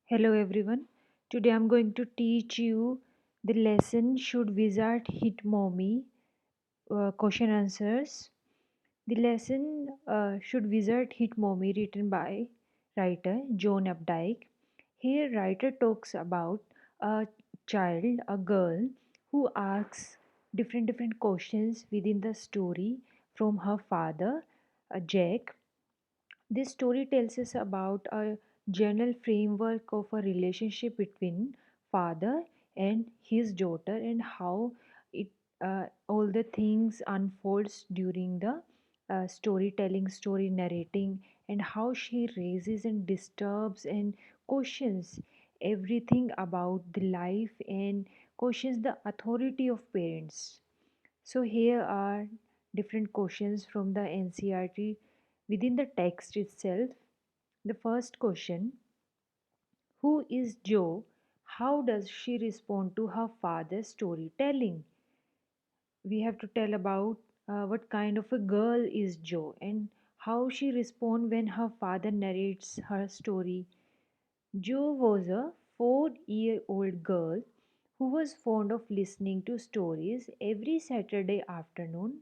Hello everyone. Today I'm going to teach you the lesson Should Wizard Hit Mommy? Question answers. The lesson Should Wizard Hit Mommy? Written by writer Joan Updike. Here writer talks about a child, a girl who asks different questions within the story from her father, Jack. This story tells us about a general framework of a relationship between father and his daughter and how it all the things unfolds during the storytelling, story narrating, and how she raises and disturbs and questions everything about the life and questions the authority of parents. So here are different questions from the NCRT within the text itself. The first question: Who is Jo? How does she respond to her father's storytelling? We have to tell about what kind of a girl is Jo and how she responds when her father narrates her story. Jo was a 4-year-old girl who was fond of listening to stories every Saturday afternoon.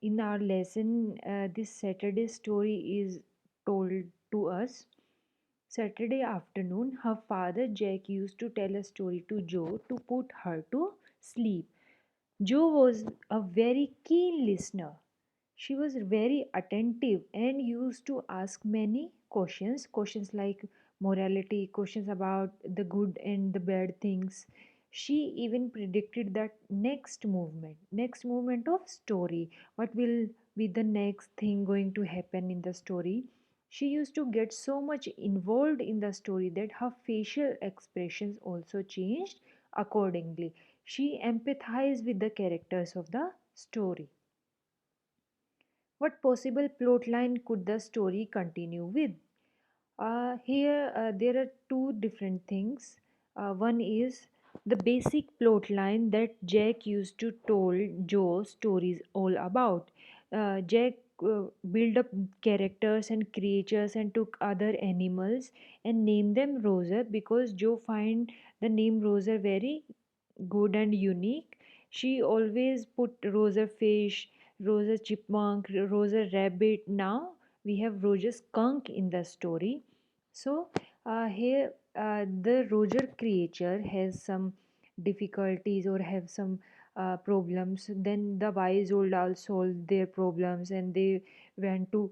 In our lesson, this Saturday story is told to us. Saturday afternoon, her father Jack used to tell a story to Jo to put her to sleep. Jo was a very keen listener. She was very attentive and used to ask many questions like morality, questions about the good and the bad things. She even predicted that next movement of story, what will be the next thing going to happen in the story. She used to get so much involved in the story that her facial expressions also changed accordingly. She empathized with the characters of the story. What possible plotline could the story continue with? Here, there are two different things. One is the basic plotline that Jack used to tell Joe stories all about. Jack built up characters and creatures and took other animals and named them Roser because Joe find the name Roser very good and unique. She always put Rosa fish, Rosa chipmunk, Rosa rabbit. Now we have Roger skunk in the story. So here the Roger creature has some difficulties or have some problems. Then the wise old owl solved their problems and they went to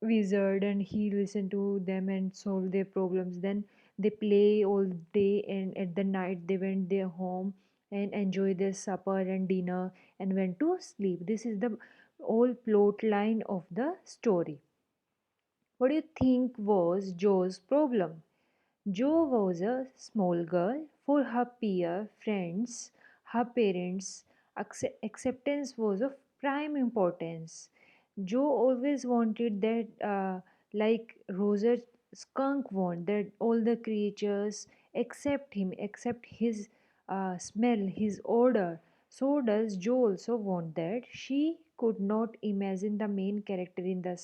wizard and he listened to them and solved their problems. Then they play all day and at the night they went their home and enjoy their supper and dinner and went to sleep. This is the whole plot line of the story. What do you think was Joe's problem? Jo was a small girl. For her peer, friends, her parents, acceptance was of prime importance. Jo always wanted that, like Rosa Skunk want, that all the creatures accept him, accept his smell, his odor. So does Jo also want that. She could not imagine the main character in the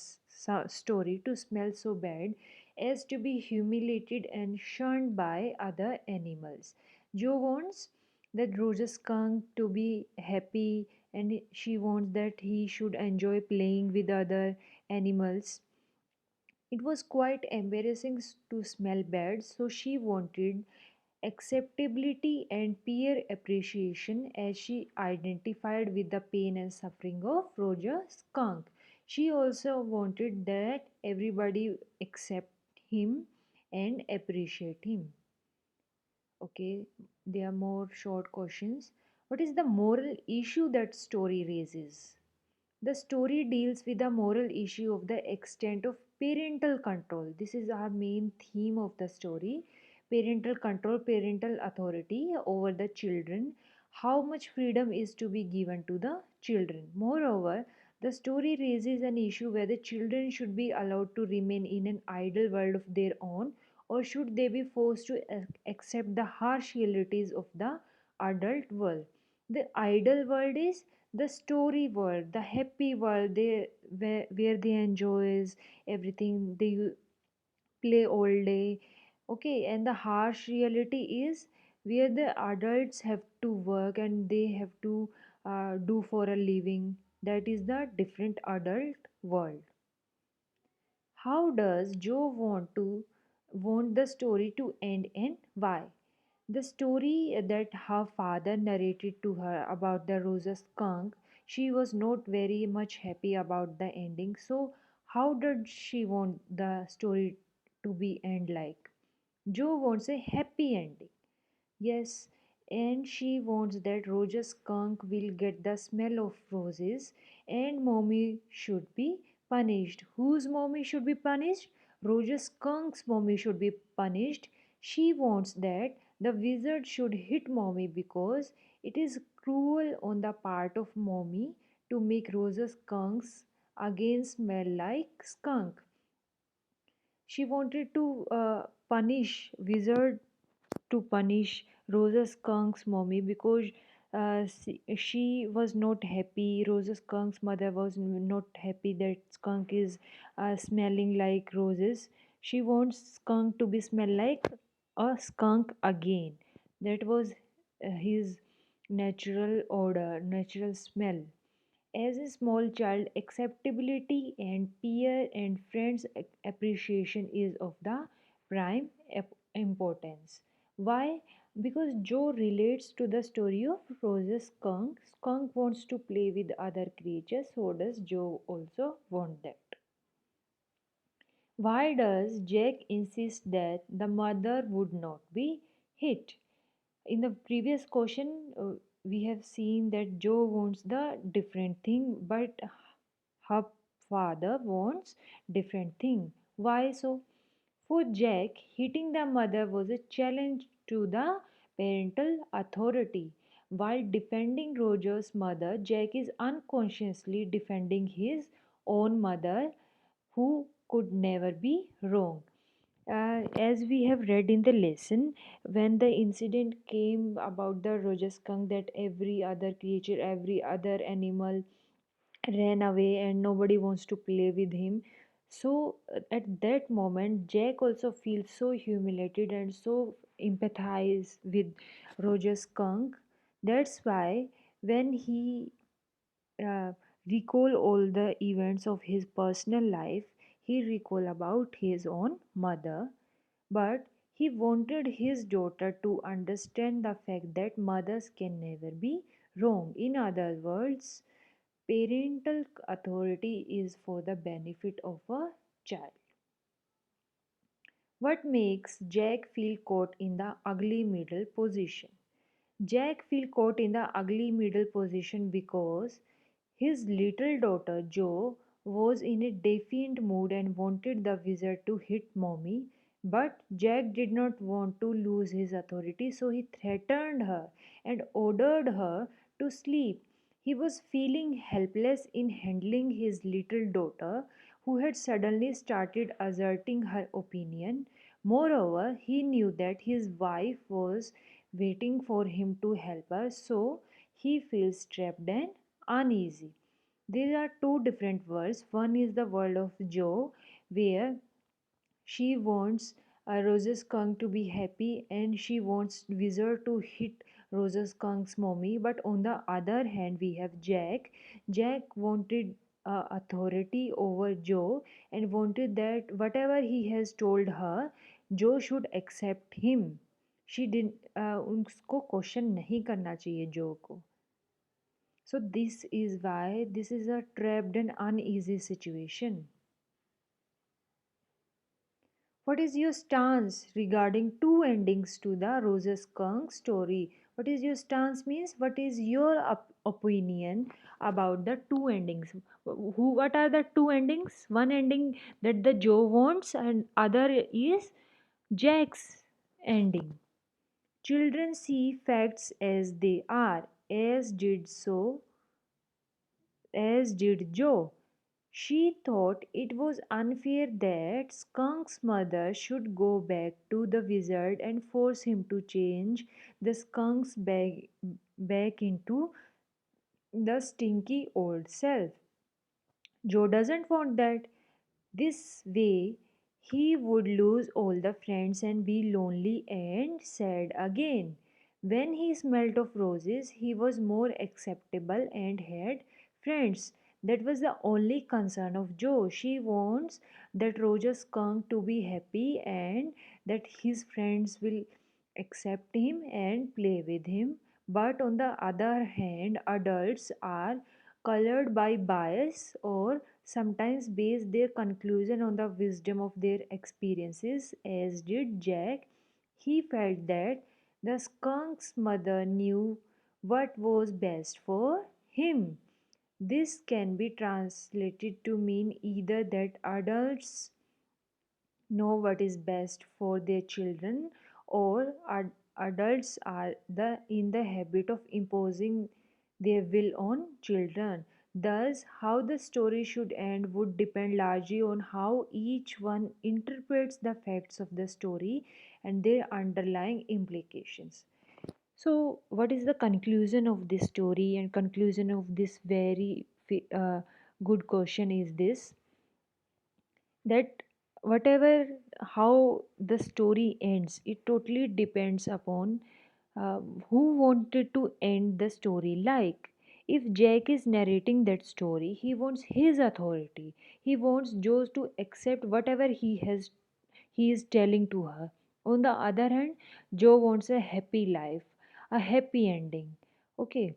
story to smell so bad as to be humiliated and shunned by other animals. Jo wants that Roger Skunk to be happy and she wants that he should enjoy playing with other animals. It was quite embarrassing to smell bad, so she wanted acceptability and peer appreciation as she identified with the pain and suffering of Roger Skunk. She also wanted that everybody accept him and appreciate him. Okay, there are more short questions. What is the moral issue that story raises? The story deals with the moral issue of the extent of parental control. This is our main theme of the story: parental control, parental authority over the children. How much freedom is to be given to the children? Moreover, the story raises an issue whether children should be allowed to remain in an idle world of their own or should they be forced to accept the harsh realities of the adult world. The idle world is the story world, the happy world, where they enjoys everything. They play all day. Okay, and the harsh reality is where the adults have to work and they have to do for a living. That is the different adult world. How does Joe want the story to end and why? The story that her father narrated to her about the Rosa skunk, she was not very much happy about the ending. So how did she want the story to be end like? Joe wants a happy ending. Yes, and she wants that Roger skunk will get the smell of roses and mommy should be punished. Whose mommy should be punished? Roger skunk's mommy should be punished. She wants that the wizard should hit mommy because it is cruel on the part of mommy to make Roger skunks again smell like skunk. She wanted to punish wizard to punish Rosa Skunk's mommy because she was not happy. Rosa Skunk's mother was not happy that Skunk is smelling like roses. She wants Skunk to be smell like a skunk again. That was his natural odor, natural smell. As a small child, acceptability and peer and friends appreciation is of the prime importance. Why? Because Joe relates to the story of Rose's skunk. Skunk wants to play with other creatures, so does Joe also want that. Why does Jack insist that the mother would not be hit? In the previous question, we have seen that Joe wants the different thing, but her father wants different thing. Why so? For Jack, hitting the mother was a challenge to the parental authority. While defending Roger's mother, Jack is unconsciously defending his own mother, who could never be wrong. As we have read in the lesson, when the incident came about the Roger skunk, that every other creature, every other animal ran away and nobody wants to play with him. So at that moment, Jack also feels so humiliated and so empathize with Roger skunk. That's why when he uh, recall all the events of his personal life, he recall about his own mother, but he wanted his daughter to understand the fact that mothers can never be wrong. In other words, parental authority is for the benefit of a child. What makes Jack feel caught in the ugly middle position? Jack feel caught in the ugly middle position because his little daughter Jo was in a defiant mood and wanted the wizard to hit mommy, but Jack did not want to lose his authority, so he threatened her and ordered her to sleep. He was feeling helpless in handling his little daughter, who had suddenly started asserting her opinion. Moreover, he knew that his wife was waiting for him to help her, so he feels trapped and uneasy. There are two different worlds. One is the world of Joe, where she wants Rose's skunk to be happy and she wants Wizard to hit Rose's skunk's mommy. But on the other hand, we have Jack. Jack wanted authority over Joe and wanted that whatever he has told her, Joe should accept him. She didn't उसको question नहीं करना चाहिए जो को. So this is why this is a trapped and uneasy situation. What is your stance regarding two endings to the Roses Skunk story? What is your stance means? What is your opinion about the two endings? What are the two endings? One ending that the Joe wants and other is Jack's ending. Children see facts as they are, as did Joe. She thought it was unfair that Skunk's mother should go back to the wizard and force him to change the skunk's back into the stinky old self. Joe doesn't want that. This way, He would lose all the friends and be lonely and sad again. When he smelt of roses, he was more acceptable and had friends. That was the only concern of Jo. She wants that Roger Skunk to be happy and that his friends will accept him and play with him. But on the other hand, adults are colored by bias or sometimes base their conclusion on the wisdom of their experiences, as did Jack. He felt that the skunk's mother knew what was best for him. This can be translated to mean either that adults know what is best for their children or adults are in the habit of imposing their will on children. Thus, how the story should end would depend largely on how each one interprets the facts of the story and their underlying implications. So, what is the conclusion of this story and conclusion of this very good question is this, that whatever how the story ends, it totally depends upon uh, who wanted to end the story. Like, if Jack is narrating that story, he wants his authority, he wants Joe to accept whatever he is telling to her. On the other hand, Joe wants a happy life, a happy ending. Okay,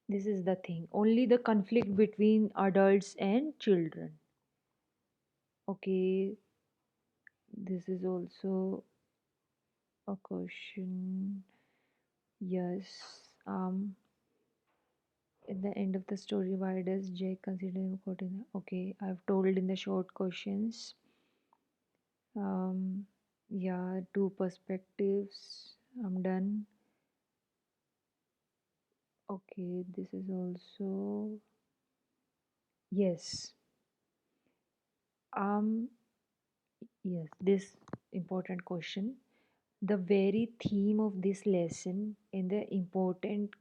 this is the thing, only the conflict between adults and children. Okay, this is also a question. Yes. At the end of the story, why does Jake consider him caught in the... Okay, I've told in the short questions. Um, yeah, two perspectives. I'm done. Okay, this is also... Yes. Um, yes, this important question. The very theme of this lesson and the important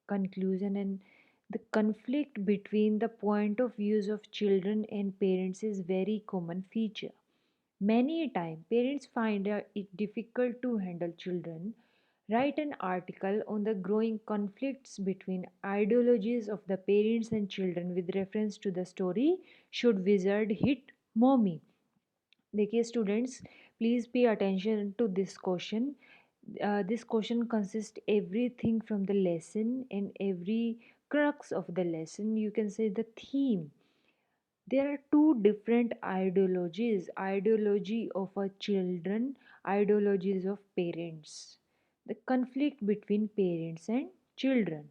conclusion and the conflict between the point of views of children and parents is very common feature. Many a time parents find it difficult to handle children. Write an article on the growing conflicts between ideologies of the parents and children with reference to the story Should Wizard Hit Mommy? देखिए students, please pay attention to this question. This question consists everything from the lesson and every crux of the lesson. You can say the theme. There are two different ideologies: ideology of a children, ideologies of parents. The conflict between parents and children.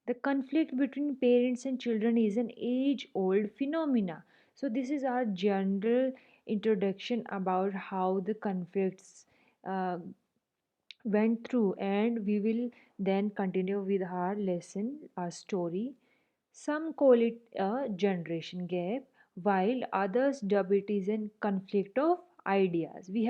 The conflict between parents and children is an age old phenomena. So, this is our general introduction about how the conflicts uh, went through, and we will then continue with our lesson, our story. Some call it a generation gap, while others dub it as a conflict of ideas. We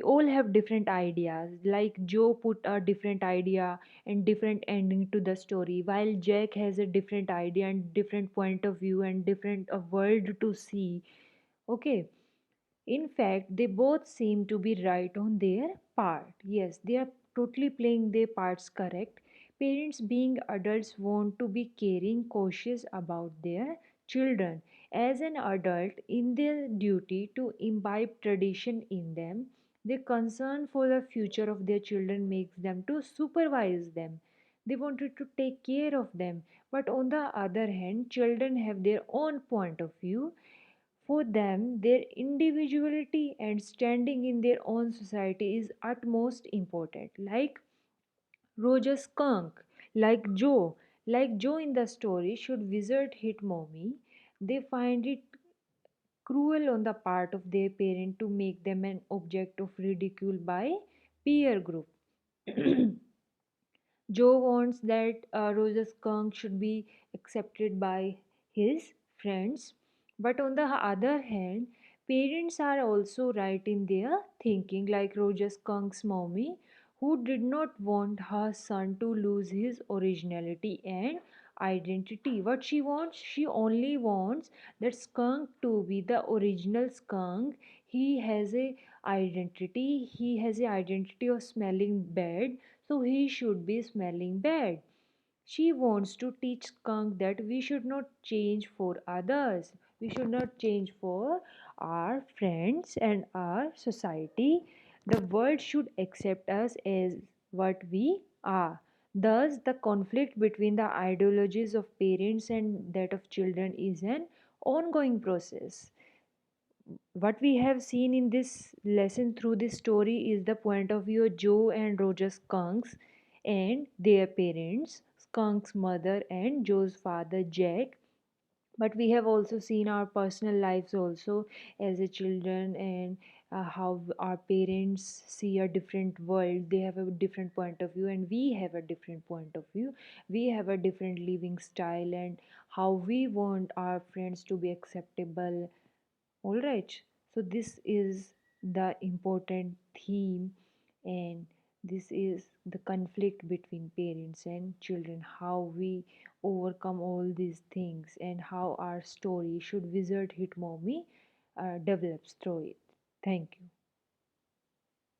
all have different ideas. Like Joe put a different idea and different ending to the story, while Jack has a different idea and different point of view and different world to see. Okay, in fact, they both seem to be right on their part. Yes, they are totally playing their parts correct. Parents, being adults, want to be caring, cautious about their children. As an adult, in their duty to imbibe tradition in them, their concern for the future of their children makes them to supervise them. They wanted to take care of them. But on the other hand, children have their own point of view. For them, their individuality and standing in their own society is utmost important. Like Roger Skunk, like Joe in the story, should wizard hit mommy, they find it cruel on the part of their parent to make them an object of ridicule by peer group. Joe wants that Rose's skunk should be accepted by his friends. But on the other hand, parents are also right in their thinking, like Roger Skunk's mommy, who did not want her son to lose his originality and identity. What she wants, she only wants that skunk to be the original skunk. He has a identity, he has a identity of smelling bad, so he should be smelling bad. She wants to teach skunk that we should not change for others. We should not change for our friends and our society. The world should accept us as what we are. Thus, the conflict between the ideologies of parents and that of children is an ongoing process. What we have seen in this lesson through this story is the point of view of Joe and Roger Skunks and their parents, Skunk's mother and Joe's father Jack. But we have also seen our personal lives also as a children, and how our parents see a different world. They have a different point of view and we have a different point of view. We have a different living style and how we want our friends to be acceptable. All right, so this is the important theme, and this is the conflict between parents and children, how we overcome all these things, and how our story should Wizard Hit Mommy develops through it. Thank you.